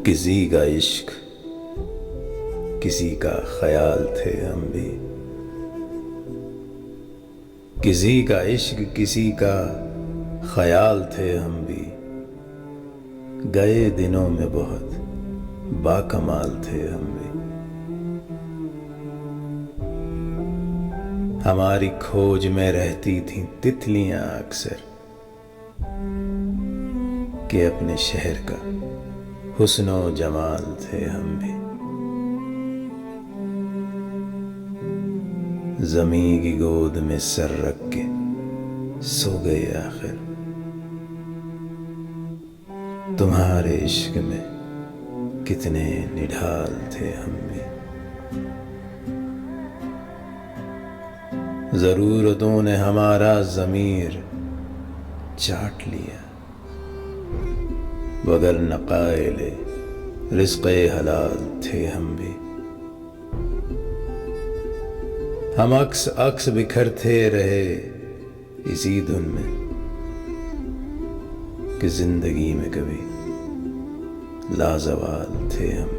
किसी का इश्क किसी का ख्याल थे हम भी, किसी का इश्क किसी का ख्याल थे हम भी। गए दिनों में बहुत बाकमाल थे हम भी। हमारी खोज में रहती थीं तितलियां अक्सर, कि अपने शहर का हुस्नो जमाल थे हम भी। ज़मीं की गोद में सर रख के सो गए आखिर, तुम्हारे इश्क में कितने निढाल थे हम भी। ज़रूरतों ने हमारा ज़मीर चाट लिया, वगर नक़ाइले रिज़्क़े हलाल थे हम भी। हम अक्स अक्स बिखरते रहे इसी धुन में, कि जिंदगी में कभी लाजवाल थे हम।